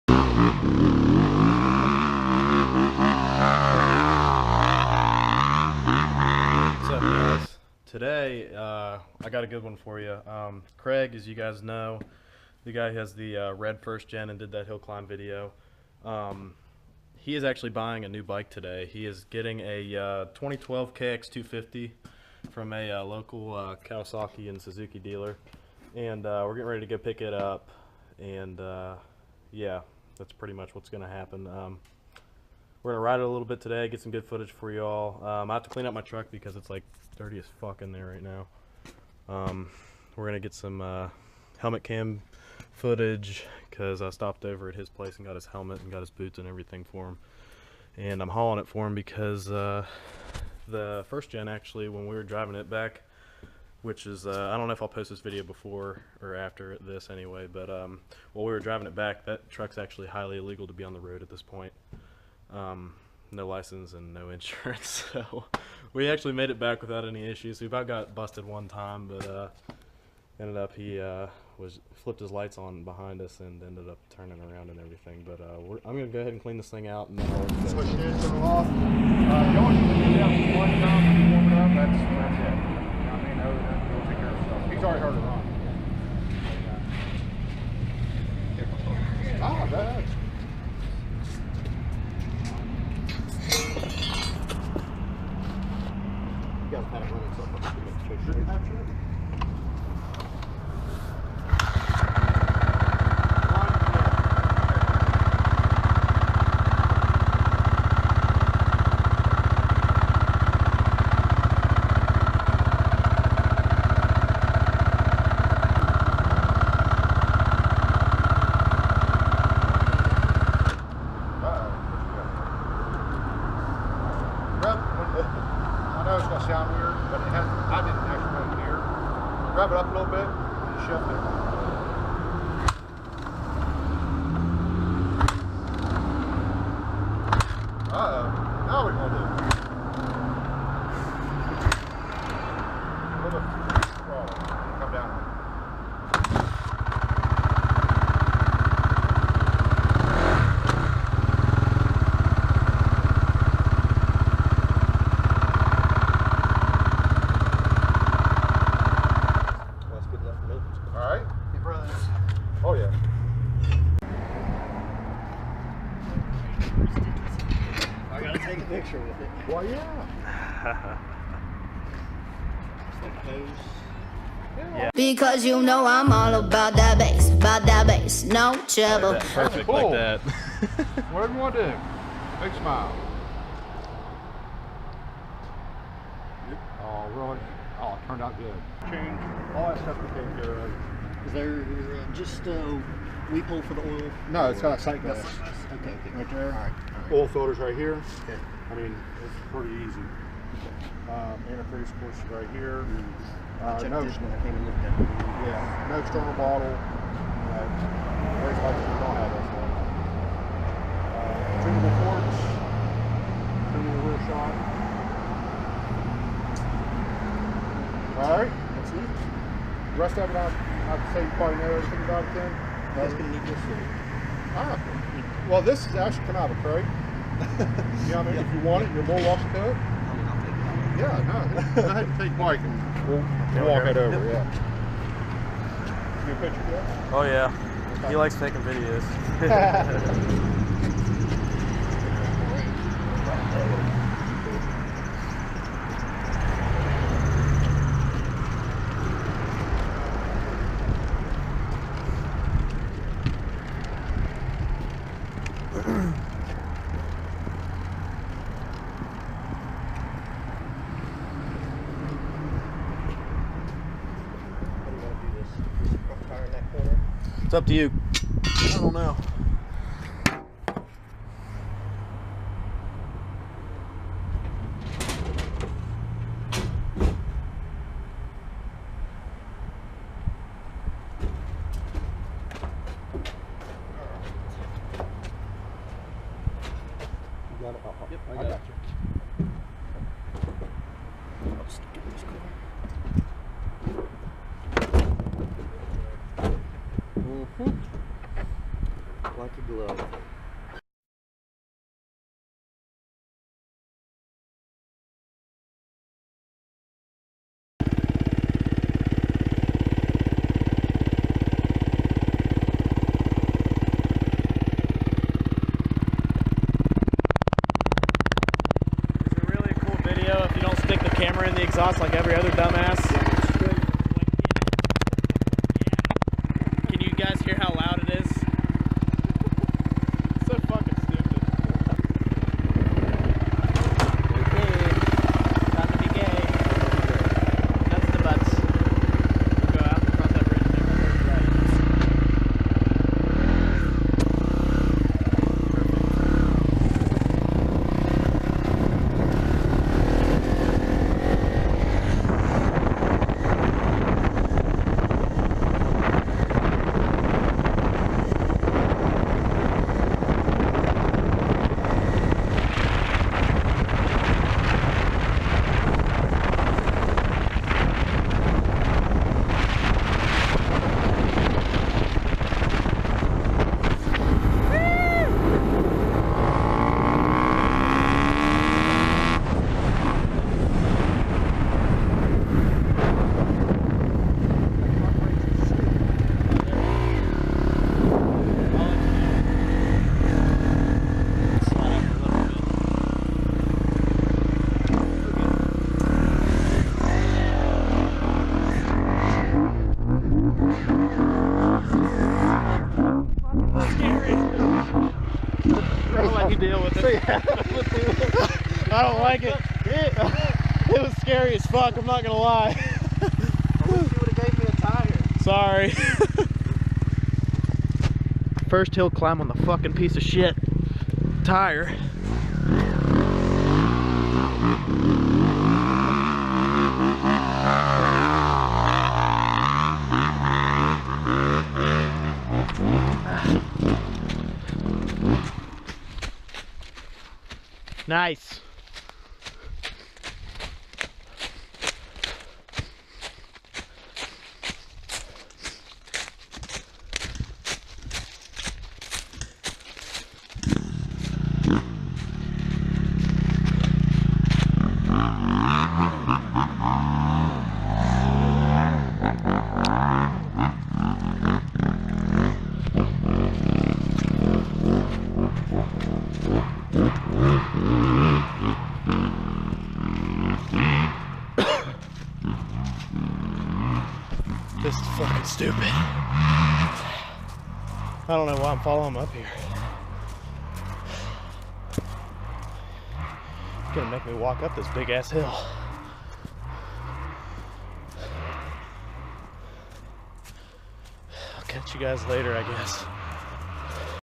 What's up, guys? Today, I got a good one for you. Craig, as you guys know, the guy who has the red first gen and did that hill climb video, he is actually buying a new bike today. He is getting a 2012 KX250 from a local Kawasaki and Suzuki dealer, and we're getting ready to go pick it up, and yeah, that's pretty much what's going to happen. We're going to ride it a little bit today, get some good footage for y'all. I have to clean up my truck because it's like dirty as fuck in there right now. We're going to get some helmet cam footage because I stopped over at his place and got his helmet and got his boots and everything for him. And I'm hauling it for him because the first gen, actually, when we were driving it back, which is, I don't know if I'll post this video before or after this anyway, but while we were driving it back, that truck's actually highly illegal to be on the road at this point. No license and no insurance, so we actually made it back without any issues. We about got busted one time, but ended up he flipped his lights on behind us and ended up turning around and everything. But I'm gonna go ahead and clean this thing out and then I'll switch it in, turn it off. You always put it down one time when you warm it up. That's it. You know what I mean? Other than he'll take care of stuff. He's already heard it run. Ah, bad. You guys had it running so much to make sure. I know it's going to sound weird, but it has, I didn't actually know it here. Rev it up a little bit and shift it. Uh-oh. Now what are we going to do? A little bit crawl. Come down on it. Alright? Oh yeah. I gotta take a picture with it. Well, yeah. Yeah. Because you know I'm all about that bass, no trouble. Like that, perfect, Cool. like that. Whatever you want to do. Big smile. Oh, really? Oh, it turned out good. Change. All that stuff became good. Is there just weep hole for the oil? No, it's got a sight glass. Okay. Right there. All right. Oil filters right here. Okay. I mean, it's pretty easy. Antifreeze, of course, right here. I checked No, this when I came and looked at it. yeah, no external bottle. There's like you don't have that stuff. Tunable forks. Tunable rear shot. All right. That's it. The rest of it, I'd say you probably know everything about it then. That's gonna need this thing. Ah, well, this is actually come out of a crate. You know what I mean? Yeah. If you want it, you're more welcome to it. I mean, I'll take it. Yeah, no. Go ahead and take Mike and we'll walk it over, yeah. Get a picture, yeah? Oh yeah, he likes taking videos. How do you want to do this? Just front tire in that corner? It's up to you. I don't know. You got it? Yep, I got you. I'll just get this corner. Mm-hmm. Like a glow. If you don't stick the camera in the exhaust like every other dumbass. Can you guys hear how loud it is? It's so fucking stupid. Okay, time to be gay. That's the butts. We'll go out across that bridge and take the first right. Deal with it. I don't like it. It was scary as fuck, I'm not gonna lie. I wish you would have gave me a tire. Sorry. First hill climb on the fucking piece of shit tire. Nice. This is fucking stupid. I don't know why I'm following him up here. It's gonna make me walk up this big ass hill. I'll catch you guys later, I guess.